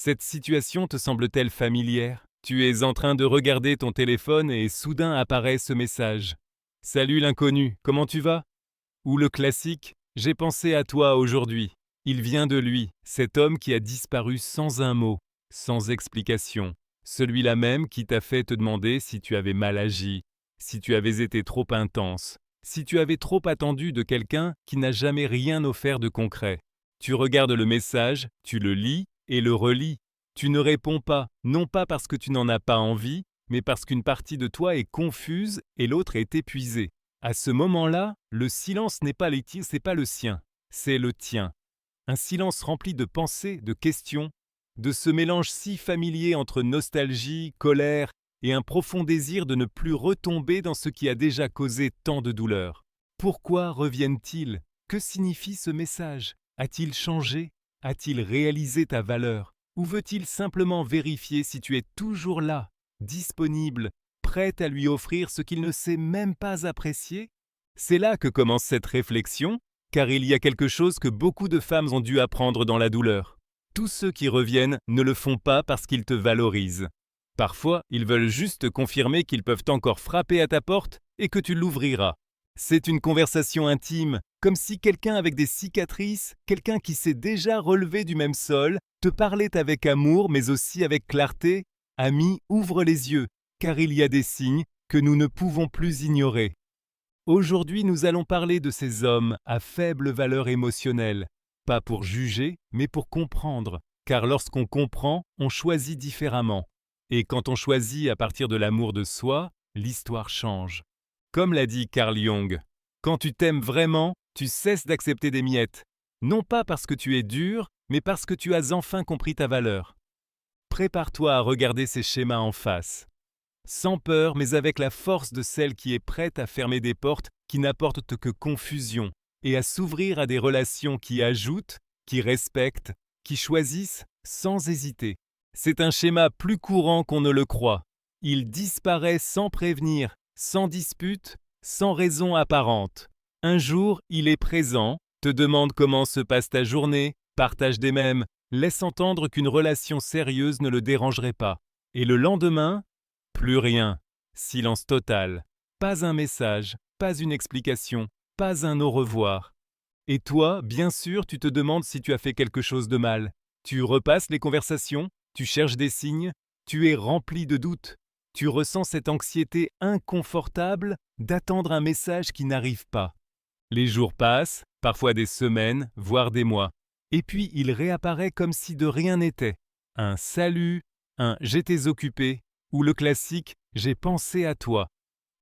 Cette situation te semble-t-elle familière? Tu es en train de regarder ton téléphone et soudain apparaît ce message. Salut l'inconnu, comment tu vas? Ou le classique, j'ai pensé à toi aujourd'hui. Il vient de lui, cet homme qui a disparu sans un mot, sans explication. Celui-là même qui t'a fait te demander si tu avais mal agi, si tu avais été trop intense, si tu avais trop attendu de quelqu'un qui n'a jamais rien offert de concret. Tu regardes le message, tu le lis et le relis. Tu ne réponds pas, non pas parce que tu n'en as pas envie, mais parce qu'une partie de toi est confuse et l'autre est épuisée. À ce moment-là, le silence n'est pas le sien, c'est le tien. Un silence rempli de pensées, de questions, de ce mélange si familier entre nostalgie, colère et un profond désir de ne plus retomber dans ce qui a déjà causé tant de douleur. Pourquoi reviennent-ils? Que signifie ce message? A-t-il changé? A-t-il réalisé ta valeur? Ou veut-il simplement vérifier si tu es toujours là, disponible, prête à lui offrir ce qu'il ne sait même pas apprécier? C'est là que commence cette réflexion, car il y a quelque chose que beaucoup de femmes ont dû apprendre dans la douleur. Tous ceux qui reviennent ne le font pas parce qu'ils te valorisent. Parfois, ils veulent juste confirmer qu'ils peuvent encore frapper à ta porte et que tu l'ouvriras. C'est une conversation intime, comme si quelqu'un avec des cicatrices, quelqu'un qui s'est déjà relevé du même sol, te parlait avec amour mais aussi avec clarté. Ami, ouvre les yeux, car il y a des signes que nous ne pouvons plus ignorer. Aujourd'hui, nous allons parler de ces hommes à faible valeur émotionnelle, pas pour juger, mais pour comprendre, car lorsqu'on comprend, on choisit différemment. Et quand on choisit à partir de l'amour de soi, l'histoire change. Comme l'a dit Carl Jung, quand tu t'aimes vraiment, tu cesses d'accepter des miettes, non pas parce que tu es dur, mais parce que tu as enfin compris ta valeur. Prépare-toi à regarder ces schémas en face. Sans peur, mais avec la force de celle qui est prête à fermer des portes qui n'apportent que confusion et à s'ouvrir à des relations qui ajoutent, qui respectent, qui choisissent sans hésiter. C'est un schéma plus courant qu'on ne le croit. Il disparaît sans prévenir, sans dispute, sans raison apparente. Un jour, il est présent, te demande comment se passe ta journée, partage des mèmes, laisse entendre qu'une relation sérieuse ne le dérangerait pas. Et le lendemain, plus rien, silence total, pas un message, pas une explication, pas un au revoir. Et toi, bien sûr, tu te demandes si tu as fait quelque chose de mal. Tu repasses les conversations, tu cherches des signes, tu es rempli de doutes. Tu ressens cette anxiété inconfortable d'attendre un message qui n'arrive pas. Les jours passent, parfois des semaines, voire des mois. Et puis il réapparaît comme si de rien n'était. Un salut, un j'étais occupé, ou le classique j'ai pensé à toi.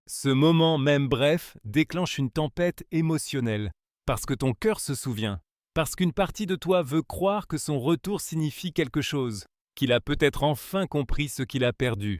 Ce moment, même bref, déclenche une tempête émotionnelle, parce que ton cœur se souvient, parce qu'une partie de toi veut croire que son retour signifie quelque chose, qu'il a peut-être enfin compris ce qu'il a perdu.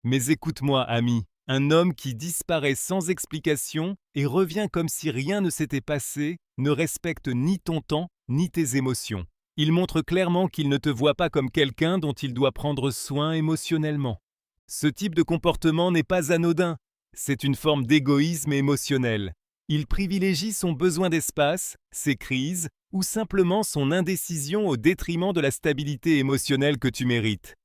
Mais écoute-moi, ami, un homme qui disparaît sans explication et revient comme si rien ne s'était passé, ne respecte ni ton temps, ni tes émotions. Il montre clairement qu'il ne te voit pas comme quelqu'un dont il doit prendre soin émotionnellement. Ce type de comportement n'est pas anodin, c'est une forme d'égoïsme émotionnel. Il privilégie son besoin d'espace, ses crises, ou simplement son indécision au détriment de la stabilité émotionnelle que tu mérites.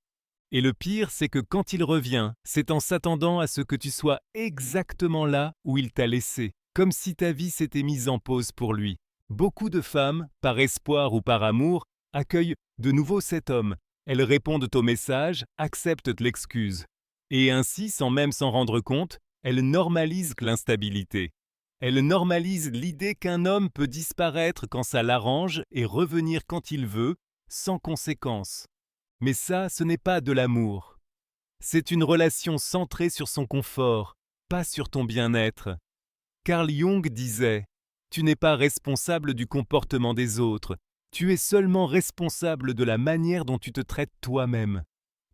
Et le pire, c'est que quand il revient, c'est en s'attendant à ce que tu sois exactement là où il t'a laissé, comme si ta vie s'était mise en pause pour lui. Beaucoup de femmes, par espoir ou par amour, accueillent de nouveau cet homme. Elles répondent au message, acceptent l'excuse. Et ainsi, sans même s'en rendre compte, elles normalisent l'instabilité. Elles normalisent l'idée qu'un homme peut disparaître quand ça l'arrange et revenir quand il veut, sans conséquence. Mais ça, ce n'est pas de l'amour. C'est une relation centrée sur son confort, pas sur ton bien-être. Carl Jung disait « Tu n'es pas responsable du comportement des autres, tu es seulement responsable de la manière dont tu te traites toi-même. »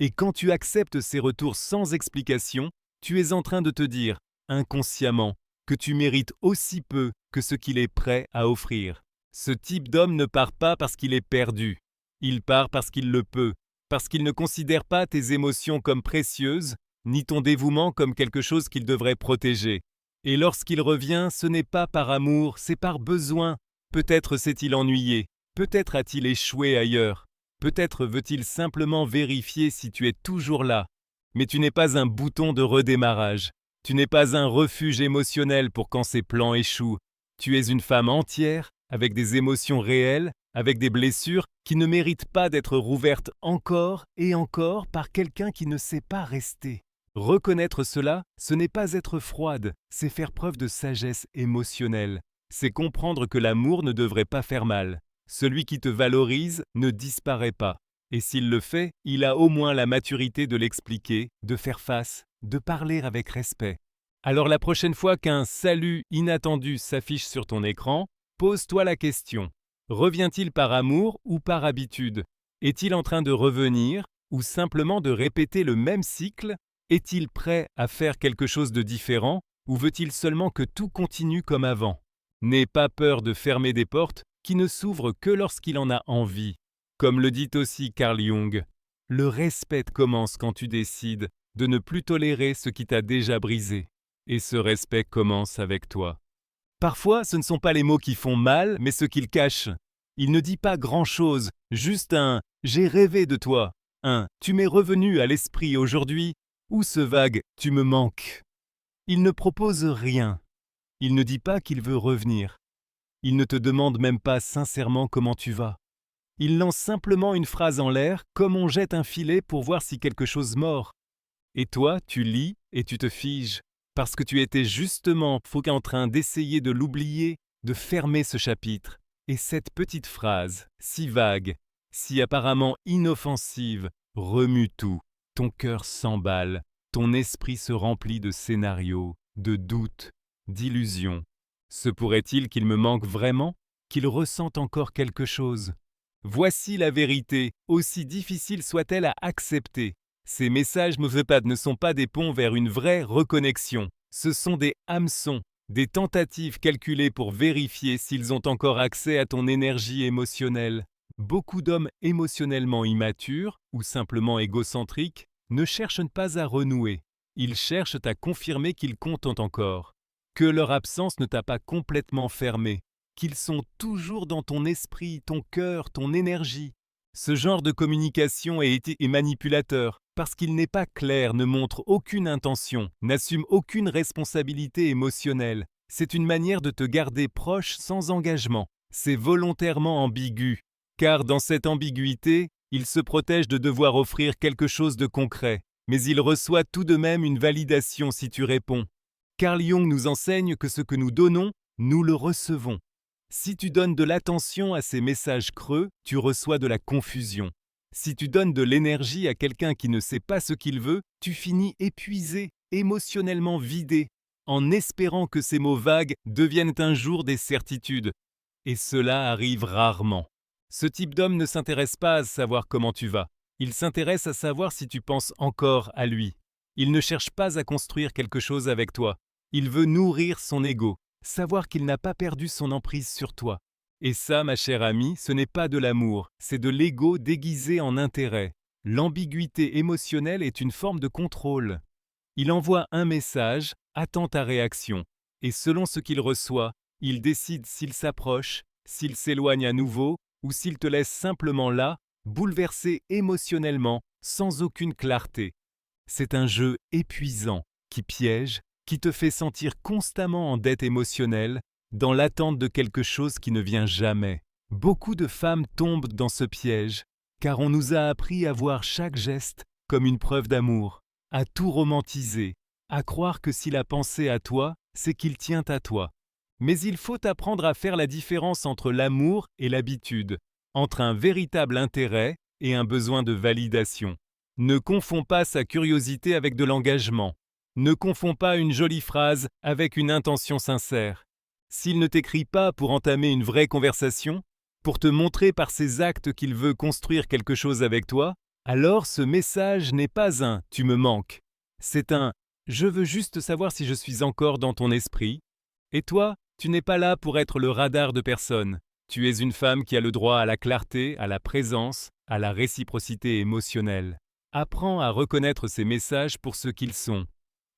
Et quand tu acceptes ces retours sans explication, tu es en train de te dire, inconsciemment, que tu mérites aussi peu que ce qu'il est prêt à offrir. Ce type d'homme ne part pas parce qu'il est perdu. Il part parce qu'il le peut, parce qu'il ne considère pas tes émotions comme précieuses, ni ton dévouement comme quelque chose qu'il devrait protéger. Et lorsqu'il revient, ce n'est pas par amour, c'est par besoin. Peut-être s'est-il ennuyé, peut-être a-t-il échoué ailleurs, Peut-être veut-il simplement vérifier si tu es toujours là. Mais tu n'es pas un bouton de redémarrage. Tu n'es pas un refuge émotionnel pour quand ses plans échouent. Tu es une femme entière, avec des émotions réelles, avec des blessures qui ne méritent pas d'être rouvertes encore et encore par quelqu'un qui ne sait pas rester. Reconnaître cela, ce n'est pas être froide, c'est faire preuve de sagesse émotionnelle. C'est comprendre que l'amour ne devrait pas faire mal. Celui qui te valorise ne disparaît pas. Et s'il le fait, il a au moins la maturité de l'expliquer, de faire face, de parler avec respect. Alors la prochaine fois qu'un salut inattendu s'affiche sur ton écran, pose-toi la question. Revient-il par amour ou par habitude? Est-il en train de revenir ou simplement de répéter le même cycle? Est-il prêt à faire quelque chose de différent ou veut-il seulement que tout continue comme avant? N'aie pas peur de fermer des portes qui ne s'ouvrent que lorsqu'il en a envie. Comme le dit aussi Carl Jung, le respect commence quand tu décides de ne plus tolérer ce qui t'a déjà brisé. Et ce respect commence avec toi. Parfois, ce ne sont pas les mots qui font mal, mais ceux qu'ils cachent. Il ne dit pas grand-chose, juste un « j'ai rêvé de toi », un « tu m'es revenu à l'esprit aujourd'hui » ou ce vague « tu me manques ». Il ne propose rien. Il ne dit pas qu'il veut revenir. Il ne te demande même pas sincèrement comment tu vas. Il lance simplement une phrase en l'air comme on jette un filet pour voir si quelque chose mord. Et toi, tu lis et tu te figes, parce que tu étais justement en train d'essayer de l'oublier, de fermer ce chapitre. Et cette petite phrase, si vague, si apparemment inoffensive, remue tout. Ton cœur s'emballe, ton esprit se remplit de scénarios, de doutes, d'illusions. Se pourrait-il qu'il me manque vraiment, qu'il ressente encore quelque chose? Voici la vérité, aussi difficile soit-elle à accepter. Ces messages ne sont pas des ponts vers une vraie reconnexion. Ce sont des hameçons, des tentatives calculées pour vérifier s'ils ont encore accès à ton énergie émotionnelle. Beaucoup d'hommes émotionnellement immatures ou simplement égocentriques ne cherchent pas à renouer. Ils cherchent à confirmer qu'ils comptent encore, que leur absence ne t'a pas complètement fermé, qu'ils sont toujours dans ton esprit, ton cœur, ton énergie. Ce genre de communication est manipulateur parce qu'il n'est pas clair, ne montre aucune intention, n'assume aucune responsabilité émotionnelle. C'est une manière de te garder proche sans engagement. C'est volontairement ambigu, car dans cette ambiguïté, il se protège de devoir offrir quelque chose de concret, mais il reçoit tout de même une validation si tu réponds. Carl Jung nous enseigne que ce que nous donnons, nous le recevons. Si tu donnes de l'attention à ces messages creux, tu reçois de la confusion. Si tu donnes de l'énergie à quelqu'un qui ne sait pas ce qu'il veut, tu finis épuisé, émotionnellement vidé, en espérant que ces mots vagues deviennent un jour des certitudes. Et cela arrive rarement. Ce type d'homme ne s'intéresse pas à savoir comment tu vas. Il s'intéresse à savoir si tu penses encore à lui. Il ne cherche pas à construire quelque chose avec toi. Il veut nourrir son ego, savoir qu'il n'a pas perdu son emprise sur toi. Et ça, ma chère amie, ce n'est pas de l'amour, c'est de l'ego déguisé en intérêt. L'ambiguïté émotionnelle est une forme de contrôle. Il envoie un message, attend ta réaction, et selon ce qu'il reçoit, il décide s'il s'approche, s'il s'éloigne à nouveau, ou s'il te laisse simplement là, bouleversé émotionnellement, sans aucune clarté. C'est un jeu épuisant, qui piège, qui te fait sentir constamment en dette émotionnelle, dans l'attente de quelque chose qui ne vient jamais. Beaucoup de femmes tombent dans ce piège, car on nous a appris à voir chaque geste comme une preuve d'amour, à tout romantiser, à croire que s'il a pensé à toi, c'est qu'il tient à toi. Mais il faut apprendre à faire la différence entre l'amour et l'habitude, entre un véritable intérêt et un besoin de validation. Ne confonds pas sa curiosité avec de l'engagement. Ne confonds pas une jolie phrase avec une intention sincère. S'il ne t'écrit pas pour entamer une vraie conversation, pour te montrer par ses actes qu'il veut construire quelque chose avec toi, alors ce message n'est pas un « tu me manques ». C'est un « je veux juste savoir si je suis encore dans ton esprit ». Et toi, tu n'es pas là pour être le radar de personne. Tu es une femme qui a le droit à la clarté, à la présence, à la réciprocité émotionnelle. Apprends à reconnaître ces messages pour ce qu'ils sont.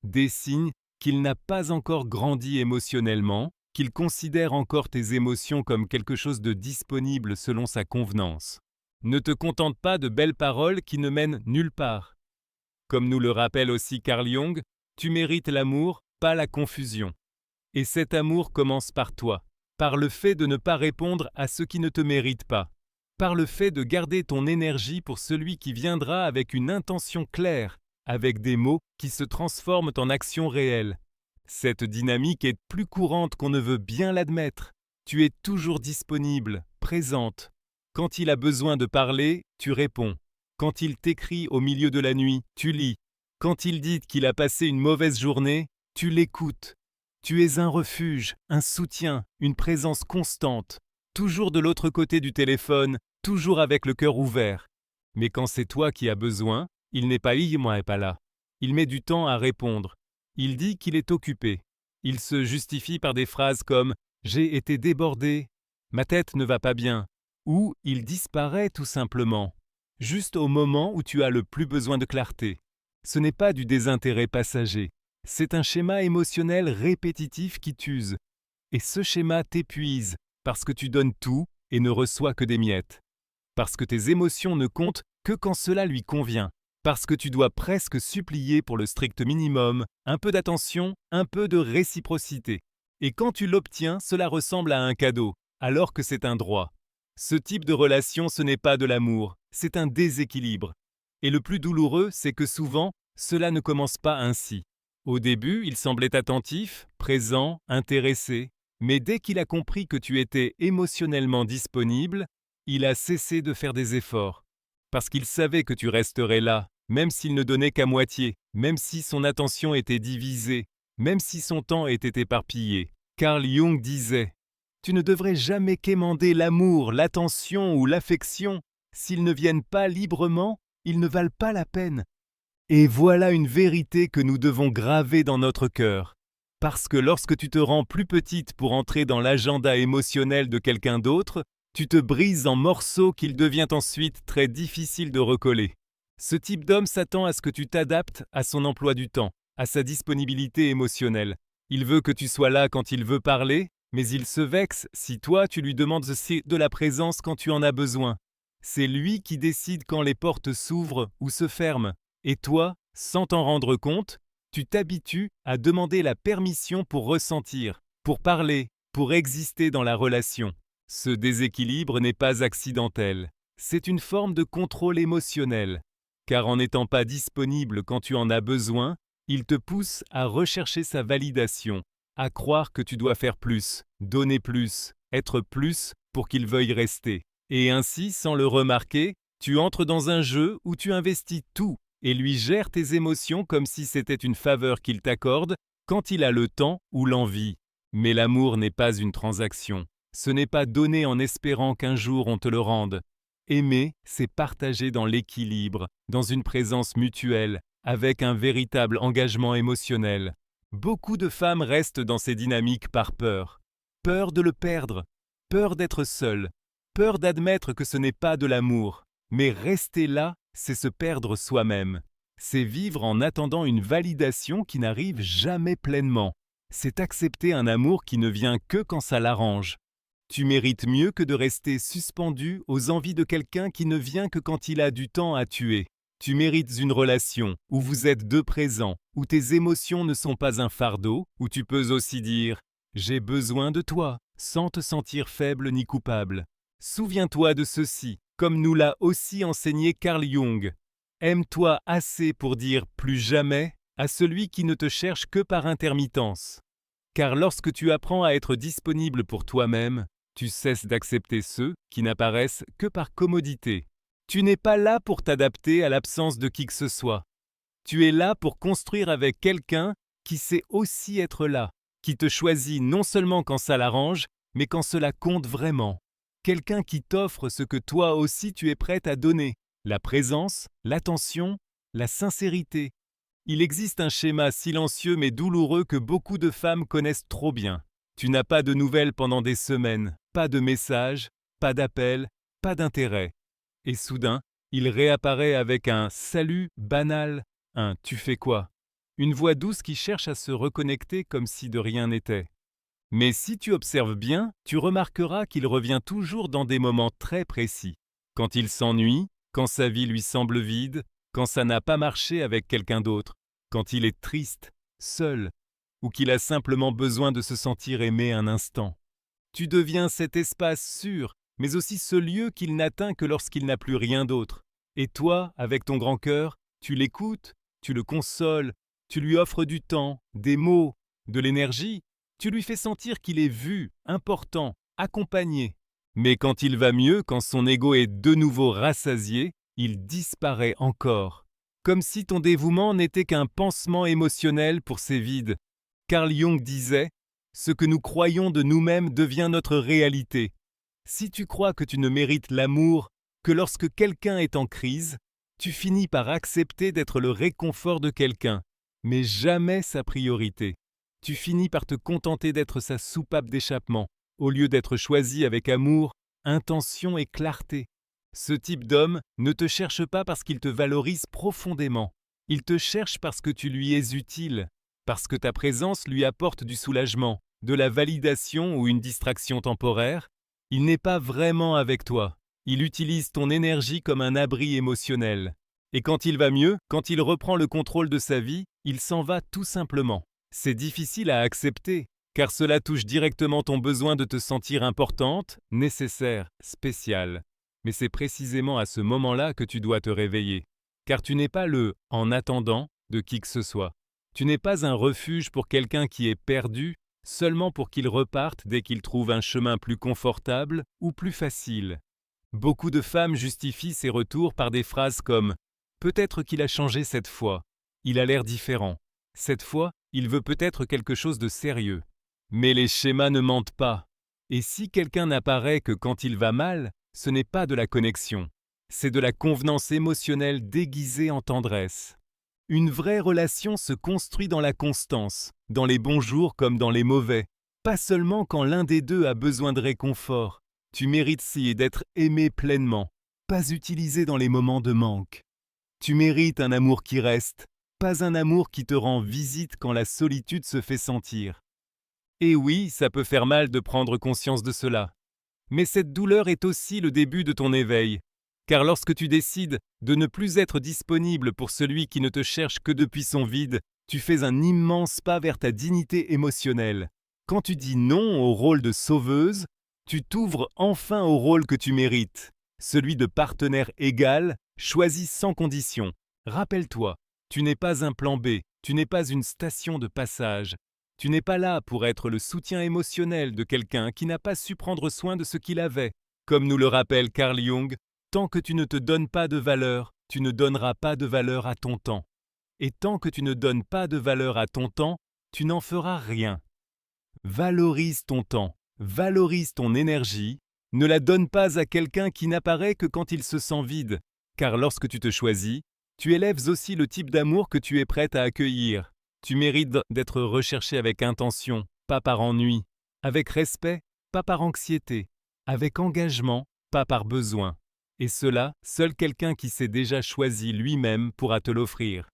Des signes qu'il n'a pas encore grandi émotionnellement, qu'il considère encore tes émotions comme quelque chose de disponible selon sa convenance. Ne te contente pas de belles paroles qui ne mènent nulle part. Comme nous le rappelle aussi Carl Jung, tu mérites l'amour, pas la confusion. Et cet amour commence par toi, par le fait de ne pas répondre à ce qui ne te mérite pas, par le fait de garder ton énergie pour celui qui viendra avec une intention claire, avec des mots qui se transforment en actions réelles. Cette dynamique est plus courante qu'on ne veut bien l'admettre. Tu es toujours disponible, présente. Quand il a besoin de parler, tu réponds. Quand il t'écrit au milieu de la nuit, tu lis. Quand il dit qu'il a passé une mauvaise journée, tu l'écoutes. Tu es un refuge, un soutien, une présence constante, toujours de l'autre côté du téléphone, toujours avec le cœur ouvert. Mais quand c'est toi qui as besoin, il n'est pas moi et pas là. Il met du temps à répondre. Il dit qu'il est occupé. Il se justifie par des phrases comme « J'ai été débordé »,« Ma tête ne va pas bien », ou il disparaît tout simplement, juste au moment où tu as le plus besoin de clarté. Ce n'est pas du désintérêt passager. C'est un schéma émotionnel répétitif qui t'use. Et ce schéma t'épuise parce que tu donnes tout et ne reçois que des miettes. Parce que tes émotions ne comptent que quand cela lui convient. Parce que tu dois presque supplier pour le strict minimum, un peu d'attention, un peu de réciprocité. Et quand tu l'obtiens, cela ressemble à un cadeau, alors que c'est un droit. Ce type de relation, ce n'est pas de l'amour, c'est un déséquilibre. Et le plus douloureux, c'est que souvent, cela ne commence pas ainsi. Au début, il semblait attentif, présent, intéressé, mais dès qu'il a compris que tu étais émotionnellement disponible, il a cessé de faire des efforts. Parce qu'il savait que tu resterais là, même s'il ne donnait qu'à moitié, même si son attention était divisée, même si son temps était éparpillé. Carl Jung disait « Tu ne devrais jamais quémander l'amour, l'attention ou l'affection. S'ils ne viennent pas librement, ils ne valent pas la peine. » Et voilà une vérité que nous devons graver dans notre cœur. Parce que lorsque tu te rends plus petite pour entrer dans l'agenda émotionnel de quelqu'un d'autre, tu te brises en morceaux qu'il devient ensuite très difficile de recoller. Ce type d'homme s'attend à ce que tu t'adaptes à son emploi du temps, à sa disponibilité émotionnelle. Il veut que tu sois là quand il veut parler, mais il se vexe si toi tu lui demandes de la présence quand tu en as besoin. C'est lui qui décide quand les portes s'ouvrent ou se ferment. Et toi, sans t'en rendre compte, tu t'habitues à demander la permission pour ressentir, pour parler, pour exister dans la relation. Ce déséquilibre n'est pas accidentel. C'est une forme de contrôle émotionnel. Car en n'étant pas disponible quand tu en as besoin, il te pousse à rechercher sa validation, à croire que tu dois faire plus, donner plus, être plus pour qu'il veuille rester. Et ainsi, sans le remarquer, tu entres dans un jeu où tu investis tout et lui gères tes émotions comme si c'était une faveur qu'il t'accorde quand il a le temps ou l'envie. Mais l'amour n'est pas une transaction. Ce n'est pas donner en espérant qu'un jour on te le rende. Aimer, c'est partager dans l'équilibre, dans une présence mutuelle, avec un véritable engagement émotionnel. Beaucoup de femmes restent dans ces dynamiques par peur. Peur de le perdre, peur d'être seule, peur d'admettre que ce n'est pas de l'amour. Mais rester là, c'est se perdre soi-même. C'est vivre en attendant une validation qui n'arrive jamais pleinement. C'est accepter un amour qui ne vient que quand ça l'arrange. Tu mérites mieux que de rester suspendu aux envies de quelqu'un qui ne vient que quand il a du temps à tuer. Tu mérites une relation où vous êtes deux présents, où tes émotions ne sont pas un fardeau, où tu peux aussi dire « J'ai besoin de toi » sans te sentir faible ni coupable. Souviens-toi de ceci, comme nous l'a aussi enseigné Carl Jung. Aime-toi assez pour dire « plus jamais » à celui qui ne te cherche que par intermittence. Car lorsque tu apprends à être disponible pour toi-même, tu cesses d'accepter ceux qui n'apparaissent que par commodité. Tu n'es pas là pour t'adapter à l'absence de qui que ce soit. Tu es là pour construire avec quelqu'un qui sait aussi être là, qui te choisit non seulement quand ça l'arrange, mais quand cela compte vraiment. Quelqu'un qui t'offre ce que toi aussi tu es prête à donner, la présence, l'attention, la sincérité. Il existe un schéma silencieux mais douloureux que beaucoup de femmes connaissent trop bien. Tu n'as pas de nouvelles pendant des semaines, pas de messages, pas d'appels, pas d'intérêt. Et soudain, il réapparaît avec un « salut » banal, un « tu fais quoi ?» Une voix douce qui cherche à se reconnecter comme si de rien n'était. Mais si tu observes bien, tu remarqueras qu'il revient toujours dans des moments très précis. Quand il s'ennuie, quand sa vie lui semble vide, quand ça n'a pas marché avec quelqu'un d'autre, quand il est triste, seul, ou qu'il a simplement besoin de se sentir aimé un instant. Tu deviens cet espace sûr, mais aussi ce lieu qu'il n'atteint que lorsqu'il n'a plus rien d'autre. Et toi, avec ton grand cœur, tu l'écoutes, tu le consoles, tu lui offres du temps, des mots, de l'énergie, tu lui fais sentir qu'il est vu, important, accompagné. Mais quand il va mieux, quand son ego est de nouveau rassasié, il disparaît encore. Comme si ton dévouement n'était qu'un pansement émotionnel pour ses vides. Carl Jung disait « Ce que nous croyons de nous-mêmes devient notre réalité. Si tu crois que tu ne mérites l'amour que lorsque quelqu'un est en crise, tu finis par accepter d'être le réconfort de quelqu'un, mais jamais sa priorité. Tu finis par te contenter d'être sa soupape d'échappement, au lieu d'être choisi avec amour, intention et clarté. Ce type d'homme ne te cherche pas parce qu'il te valorise profondément. Il te cherche parce que tu lui es utile, parce que ta présence lui apporte du soulagement, de la validation ou une distraction temporaire. Il n'est pas vraiment avec toi. Il utilise ton énergie comme un abri émotionnel. Et quand il va mieux, quand il reprend le contrôle de sa vie, il s'en va tout simplement. C'est difficile à accepter, car cela touche directement ton besoin de te sentir importante, nécessaire, spéciale. Mais c'est précisément à ce moment-là que tu dois te réveiller. Car tu n'es pas le « en attendant » de qui que ce soit. Tu n'es pas un refuge pour quelqu'un qui est perdu, seulement pour qu'il reparte dès qu'il trouve un chemin plus confortable ou plus facile. Beaucoup de femmes justifient ces retours par des phrases comme « Peut-être qu'il a changé cette fois, il a l'air différent, cette fois, il veut peut-être quelque chose de sérieux. » Mais les schémas ne mentent pas. Et si quelqu'un n'apparaît que quand il va mal, ce n'est pas de la connexion, c'est de la convenance émotionnelle déguisée en tendresse. Une vraie relation se construit dans la constance, dans les bons jours comme dans les mauvais, pas seulement quand l'un des deux a besoin de réconfort. Tu mérites si d'être aimé pleinement, pas utilisé dans les moments de manque. Tu mérites un amour qui reste, pas un amour qui te rend visite quand la solitude se fait sentir. Et oui, ça peut faire mal de prendre conscience de cela. Mais cette douleur est aussi le début de ton éveil. Car lorsque tu décides de ne plus être disponible pour celui qui ne te cherche que depuis son vide, tu fais un immense pas vers ta dignité émotionnelle. Quand tu dis non au rôle de sauveuse, tu t'ouvres enfin au rôle que tu mérites, celui de partenaire égal, choisi sans condition. Rappelle-toi, tu n'es pas un plan B, tu n'es pas une station de passage. Tu n'es pas là pour être le soutien émotionnel de quelqu'un qui n'a pas su prendre soin de ce qu'il avait. Comme nous le rappelle Carl Jung, tant que tu ne te donnes pas de valeur, tu ne donneras pas de valeur à ton temps. Et tant que tu ne donnes pas de valeur à ton temps, tu n'en feras rien. Valorise ton temps, valorise ton énergie, ne la donne pas à quelqu'un qui n'apparaît que quand il se sent vide, car lorsque tu te choisis, tu élèves aussi le type d'amour que tu es prête à accueillir. Tu mérites d'être recherché avec intention, pas par ennui, avec respect, pas par anxiété, avec engagement, pas par besoin. Et cela, seul quelqu'un qui s'est déjà choisi lui-même pourra te l'offrir.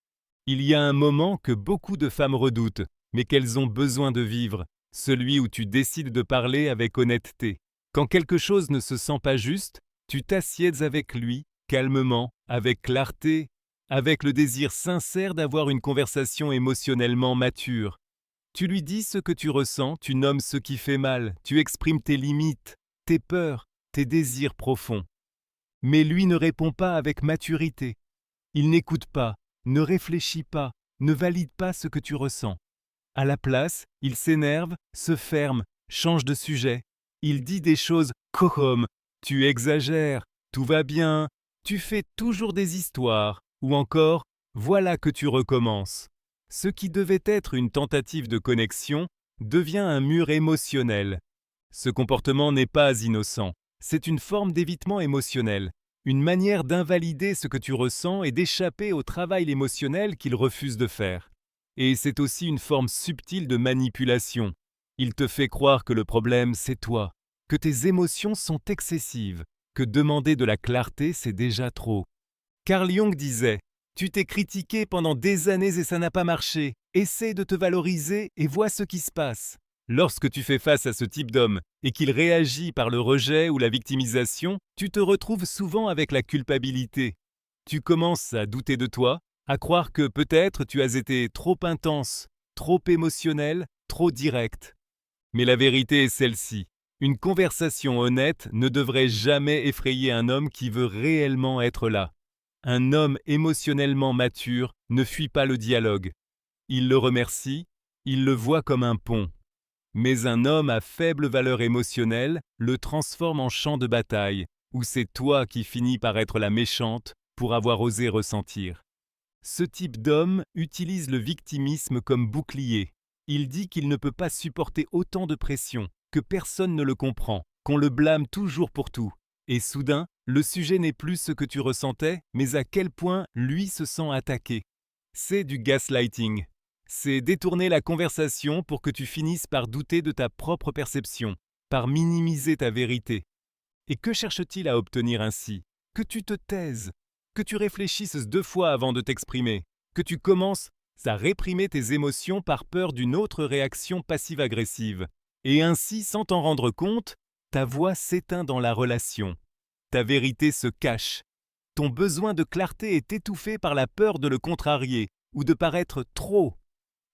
Il y a un moment que beaucoup de femmes redoutent, mais qu'elles ont besoin de vivre, celui où tu décides de parler avec honnêteté. Quand quelque chose ne se sent pas juste, tu t'assieds avec lui, calmement, avec clarté, avec le désir sincère d'avoir une conversation émotionnellement mature. Tu lui dis ce que tu ressens, tu nommes ce qui fait mal, tu exprimes tes limites, tes peurs, tes désirs profonds. Mais lui ne répond pas avec maturité. Il n'écoute pas, ne réfléchit pas, ne valide pas ce que tu ressens. À la place, il s'énerve, se ferme, change de sujet. Il dit des choses comme « tu exagères, tout va bien, tu fais toujours des histoires » ou encore « voilà que tu recommences ». Ce qui devait être une tentative de connexion devient un mur émotionnel. Ce comportement n'est pas innocent, c'est une forme d'évitement émotionnel, une manière d'invalider ce que tu ressens et d'échapper au travail émotionnel qu'il refuse de faire. Et c'est aussi une forme subtile de manipulation. Il te fait croire que le problème, c'est toi, que tes émotions sont excessives, que demander de la clarté, c'est déjà trop. Carl Jung disait « Tu t'es critiqué pendant des années et ça n'a pas marché. Essaie de te valoriser et vois ce qui se passe. » Lorsque tu fais face à ce type d'homme et qu'il réagit par le rejet ou la victimisation, tu te retrouves souvent avec la culpabilité. Tu commences à douter de toi, à croire que peut-être tu as été trop intense, trop émotionnel, trop direct. Mais la vérité est celle-ci. Une conversation honnête ne devrait jamais effrayer un homme qui veut réellement être là. Un homme émotionnellement mature ne fuit pas le dialogue. Il le remercie, il le voit comme un pont. Mais un homme à faible valeur émotionnelle le transforme en champ de bataille, où c'est toi qui finis par être la méchante pour avoir osé ressentir. Ce type d'homme utilise le victimisme comme bouclier. Il dit qu'il ne peut pas supporter autant de pression, que personne ne le comprend, qu'on le blâme toujours pour tout. Et soudain, le sujet n'est plus ce que tu ressentais, mais à quel point lui se sent attaqué. C'est du gaslighting. C'est détourner la conversation pour que tu finisses par douter de ta propre perception, par minimiser ta vérité. Et que cherche-t-il à obtenir ainsi? Que tu te taises, que tu réfléchisses 2 fois avant de t'exprimer, que tu commences à réprimer tes émotions par peur d'une autre réaction passive-agressive. Et ainsi, sans t'en rendre compte, ta voix s'éteint dans la relation. Ta vérité se cache. Ton besoin de clarté est étouffé par la peur de le contrarier ou de paraître trop.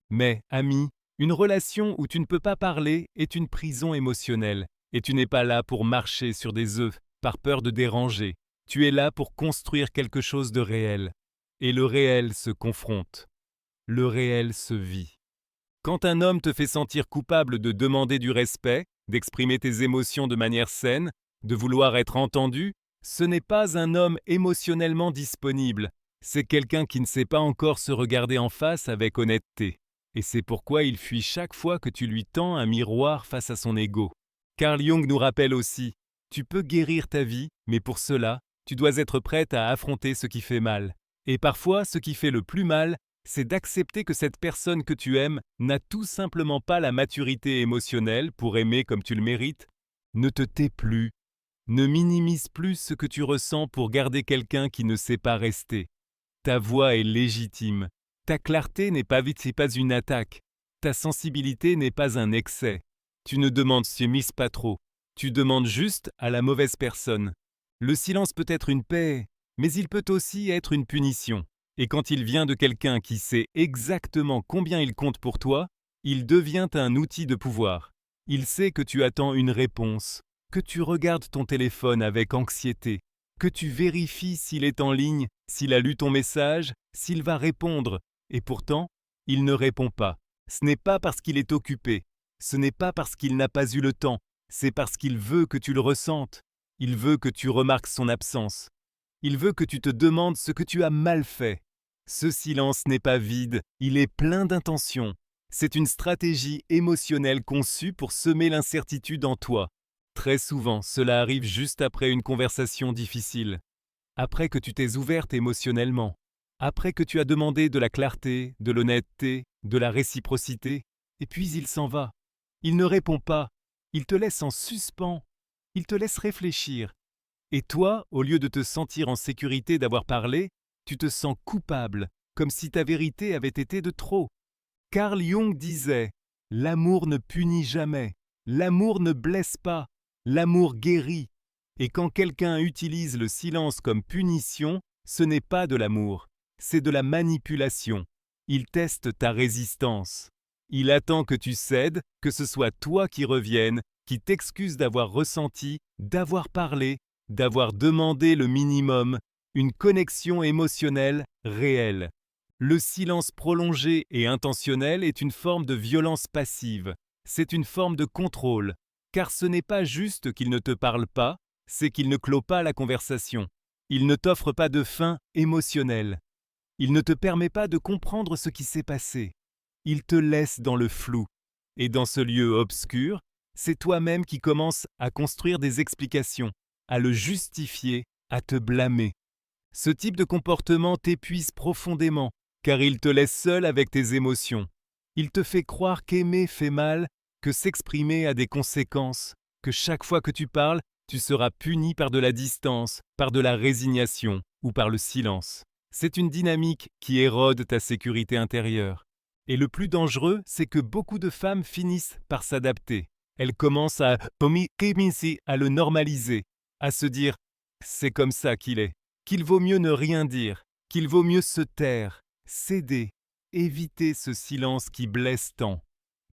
Mais, ami, une relation où tu ne peux pas parler est une prison émotionnelle, et tu n'es pas là pour marcher sur des œufs par peur de déranger. Tu es là pour construire quelque chose de réel. Et le réel se confronte. Le réel se vit. Quand un homme te fait sentir coupable de demander du respect, d'exprimer tes émotions de manière saine, de vouloir être entendu, ce n'est pas un homme émotionnellement disponible. C'est quelqu'un qui ne sait pas encore se regarder en face avec honnêteté. Et c'est pourquoi il fuit chaque fois que tu lui tends un miroir face à son ego. Carl Jung nous rappelle aussi, tu peux guérir ta vie, mais pour cela, tu dois être prête à affronter ce qui fait mal. Et parfois, ce qui fait le plus mal, c'est d'accepter que cette personne que tu aimes n'a tout simplement pas la maturité émotionnelle pour aimer comme tu le mérites. Ne te tais plus. Ne minimise plus ce que tu ressens pour garder quelqu'un qui ne sait pas rester. Ta voix est légitime. Ta clarté n'est pas une attaque. Ta sensibilité n'est pas un excès. Tu ne demandes pas trop. Tu demandes juste à la mauvaise personne. Le silence peut être une paix, mais il peut aussi être une punition. Et quand il vient de quelqu'un qui sait exactement combien il compte pour toi, il devient un outil de pouvoir. Il sait que tu attends une réponse, que tu regardes ton téléphone avec anxiété, que tu vérifies s'il est en ligne, s'il a lu ton message, s'il va répondre. Et pourtant, il ne répond pas. Ce n'est pas parce qu'il est occupé. Ce n'est pas parce qu'il n'a pas eu le temps. C'est parce qu'il veut que tu le ressentes. Il veut que tu remarques son absence. Il veut que tu te demandes ce que tu as mal fait. Ce silence n'est pas vide, il est plein d'intention. C'est une stratégie émotionnelle conçue pour semer l'incertitude en toi. Très souvent, cela arrive juste après une conversation difficile. Après que tu t'es ouverte émotionnellement. Après que tu as demandé de la clarté, de l'honnêteté, de la réciprocité. Et puis il s'en va. Il ne répond pas. Il te laisse en suspens. Il te laisse réfléchir. Et toi, au lieu de te sentir en sécurité d'avoir parlé, tu te sens coupable, comme si ta vérité avait été de trop. Carl Jung disait « L'amour ne punit jamais, l'amour ne blesse pas, l'amour guérit. » Et quand quelqu'un utilise le silence comme punition, ce n'est pas de l'amour, c'est de la manipulation. Il teste ta résistance. Il attend que tu cèdes, que ce soit toi qui reviennes, qui t'excuse d'avoir ressenti, d'avoir parlé, d'avoir demandé le minimum, une connexion émotionnelle réelle. Le silence prolongé et intentionnel est une forme de violence passive. C'est une forme de contrôle, car ce n'est pas juste qu'il ne te parle pas, c'est qu'il ne clôt pas la conversation. Il ne t'offre pas de fin émotionnelle. Il ne te permet pas de comprendre ce qui s'est passé. Il te laisse dans le flou. Et dans ce lieu obscur, c'est toi-même qui commences à construire des explications, à le justifier, à te blâmer. Ce type de comportement t'épuise profondément, car il te laisse seul avec tes émotions. Il te fait croire qu'aimer fait mal, que s'exprimer a des conséquences, que chaque fois que tu parles, tu seras puni par de la distance, par de la résignation ou par le silence. C'est une dynamique qui érode ta sécurité intérieure. Et le plus dangereux, c'est que beaucoup de femmes finissent par s'adapter. Elles commencent à le normaliser, à se dire « c'est comme ça qu'il est », qu'il vaut mieux ne rien dire, qu'il vaut mieux se taire, céder, éviter ce silence qui blesse tant.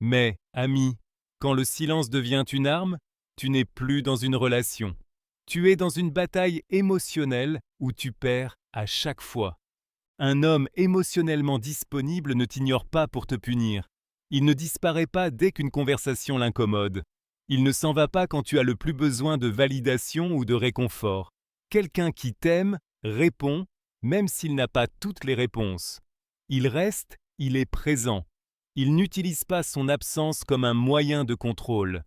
Mais, ami, quand le silence devient une arme, tu n'es plus dans une relation. Tu es dans une bataille émotionnelle où tu perds à chaque fois. Un homme émotionnellement disponible ne t'ignore pas pour te punir. Il ne disparaît pas dès qu'une conversation l'incommode. Il ne s'en va pas quand tu as le plus besoin de validation ou de réconfort. Quelqu'un qui t'aime répond, même s'il n'a pas toutes les réponses. Il reste, il est présent. Il n'utilise pas son absence comme un moyen de contrôle.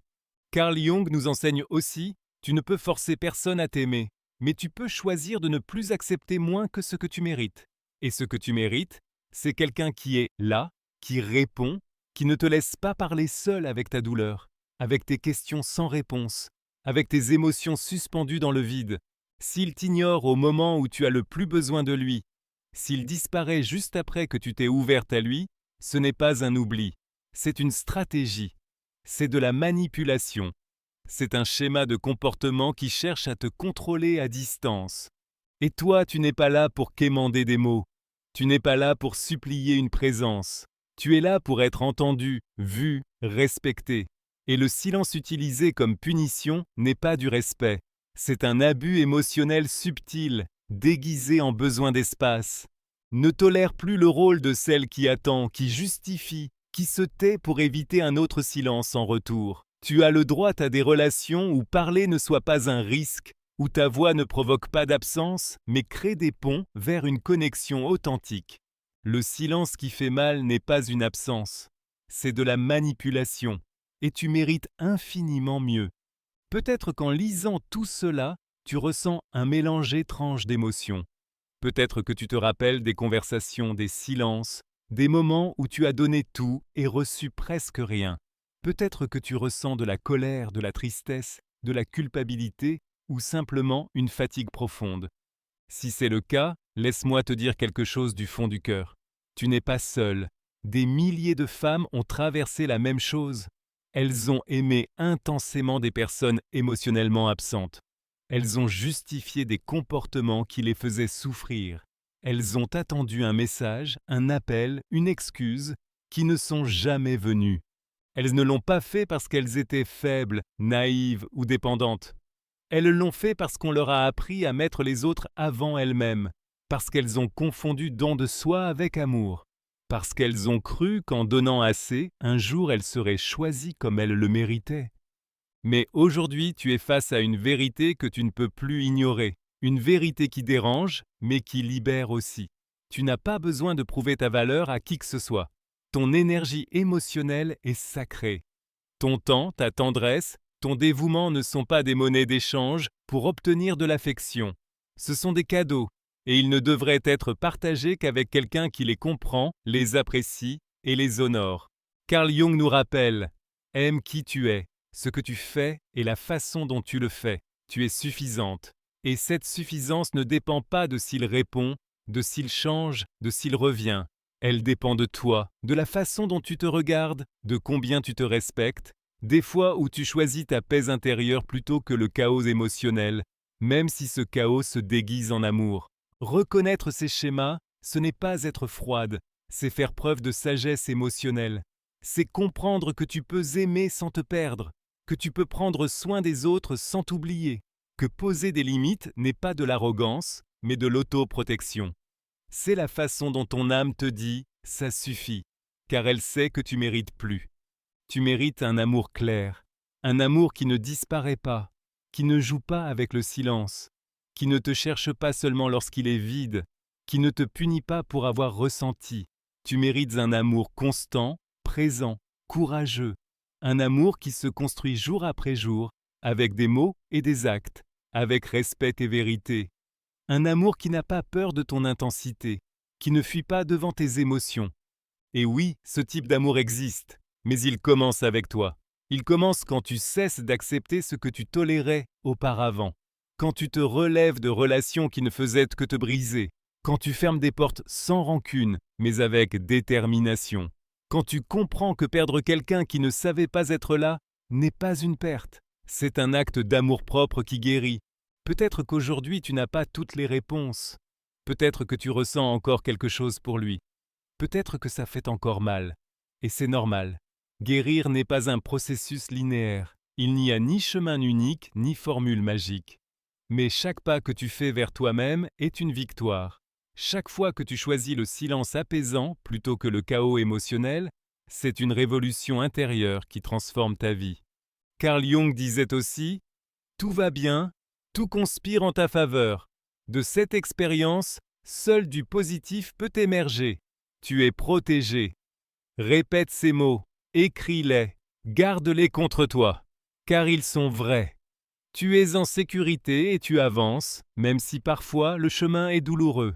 Carl Jung nous enseigne aussi, tu ne peux forcer personne à t'aimer, mais tu peux choisir de ne plus accepter moins que ce que tu mérites. Et ce que tu mérites, c'est quelqu'un qui est là, qui répond, qui ne te laisse pas parler seul avec ta douleur, avec tes questions sans réponse, avec tes émotions suspendues dans le vide. S'il t'ignore au moment où tu as le plus besoin de lui, s'il disparaît juste après que tu t'es ouverte à lui, ce n'est pas un oubli, c'est une stratégie, c'est de la manipulation. C'est un schéma de comportement qui cherche à te contrôler à distance. Et toi, tu n'es pas là pour quémander des mots. Tu n'es pas là pour supplier une présence. Tu es là pour être entendu, vu, respecté. Et le silence utilisé comme punition n'est pas du respect. C'est un abus émotionnel subtil, déguisé en besoin d'espace. Ne tolère plus le rôle de celle qui attend, qui justifie, qui se tait pour éviter un autre silence en retour. Tu as le droit à des relations où parler ne soit pas un risque, où ta voix ne provoque pas d'absence, mais crée des ponts vers une connexion authentique. Le silence qui fait mal n'est pas une absence, c'est de la manipulation, et tu mérites infiniment mieux. Peut-être qu'en lisant tout cela, tu ressens un mélange étrange d'émotions. Peut-être que tu te rappelles des conversations, des silences, des moments où tu as donné tout et reçu presque rien. Peut-être que tu ressens de la colère, de la tristesse, de la culpabilité ou simplement une fatigue profonde. Si c'est le cas, laisse-moi te dire quelque chose du fond du cœur. Tu n'es pas seul. Des milliers de femmes ont traversé la même chose. Elles ont aimé intensément des personnes émotionnellement absentes. Elles ont justifié des comportements qui les faisaient souffrir. Elles ont attendu un message, un appel, une excuse, qui ne sont jamais venus. Elles ne l'ont pas fait parce qu'elles étaient faibles, naïves ou dépendantes. Elles l'ont fait parce qu'on leur a appris à mettre les autres avant elles-mêmes, parce qu'elles ont confondu don de soi avec amour, parce qu'elles ont cru qu'en donnant assez, un jour elles seraient choisies comme elles le méritaient. Mais aujourd'hui, tu es face à une vérité que tu ne peux plus ignorer, une vérité qui dérange, mais qui libère aussi. Tu n'as pas besoin de prouver ta valeur à qui que ce soit. Ton énergie émotionnelle est sacrée. Ton temps, ta tendresse, ton dévouement ne sont pas des monnaies d'échange pour obtenir de l'affection. Ce sont des cadeaux, et ils ne devraient être partagés qu'avec quelqu'un qui les comprend, les apprécie et les honore. Carl Jung nous rappelle « Aime qui tu es, ce que tu fais et la façon dont tu le fais. Tu es suffisante. Et cette suffisance ne dépend pas de s'il répond, de s'il change, de s'il revient. Elle dépend de toi, de la façon dont tu te regardes, de combien tu te respectes, des fois où tu choisis ta paix intérieure plutôt que le chaos émotionnel, même si ce chaos se déguise en amour. Reconnaître ces schémas, ce n'est pas être froide, c'est faire preuve de sagesse émotionnelle. C'est comprendre que tu peux aimer sans te perdre, que tu peux prendre soin des autres sans t'oublier, que poser des limites n'est pas de l'arrogance, mais de l'autoprotection. C'est la façon dont ton âme te dit « ça suffit », car elle sait que tu mérites plus. Tu mérites un amour clair, un amour qui ne disparaît pas, qui ne joue pas avec le silence, qui ne te cherche pas seulement lorsqu'il est vide, qui ne te punit pas pour avoir ressenti. Tu mérites un amour constant, présent, courageux, un amour qui se construit jour après jour, avec des mots et des actes, avec respect et vérité. Un amour qui n'a pas peur de ton intensité, qui ne fuit pas devant tes émotions. Et oui, ce type d'amour existe, mais il commence avec toi. Il commence quand tu cesses d'accepter ce que tu tolérais auparavant, quand tu te relèves de relations qui ne faisaient que te briser, quand tu fermes des portes sans rancune, mais avec détermination. Quand tu comprends que perdre quelqu'un qui ne savait pas être là n'est pas une perte, c'est un acte d'amour-propre qui guérit. Peut-être qu'aujourd'hui tu n'as pas toutes les réponses. Peut-être que tu ressens encore quelque chose pour lui. Peut-être que ça fait encore mal. Et c'est normal. Guérir n'est pas un processus linéaire. Il n'y a ni chemin unique, ni formule magique. Mais chaque pas que tu fais vers toi-même est une victoire. Chaque fois que tu choisis le silence apaisant plutôt que le chaos émotionnel, c'est une révolution intérieure qui transforme ta vie. Carl Jung disait aussi « Tout va bien, tout conspire en ta faveur. De cette expérience, seul du positif peut émerger. Tu es protégé. » Répète ces mots, écris-les, garde-les contre toi, car ils sont vrais. Tu es en sécurité et tu avances, même si parfois le chemin est douloureux.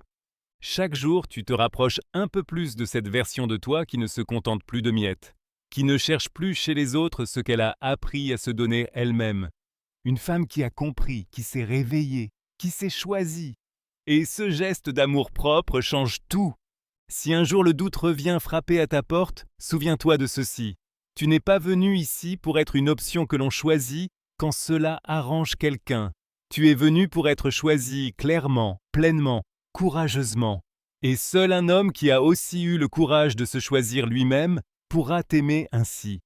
Chaque jour, tu te rapproches un peu plus de cette version de toi qui ne se contente plus de miettes, qui ne cherche plus chez les autres ce qu'elle a appris à se donner elle-même. Une femme qui a compris, qui s'est réveillée, qui s'est choisie. Et ce geste d'amour-propre change tout. Si un jour le doute revient frapper à ta porte, souviens-toi de ceci. Tu n'es pas venu ici pour être une option que l'on choisit quand cela arrange quelqu'un. Tu es venu pour être choisi clairement, pleinement, courageusement. Et seul un homme qui a aussi eu le courage de se choisir lui-même pourra t'aimer ainsi.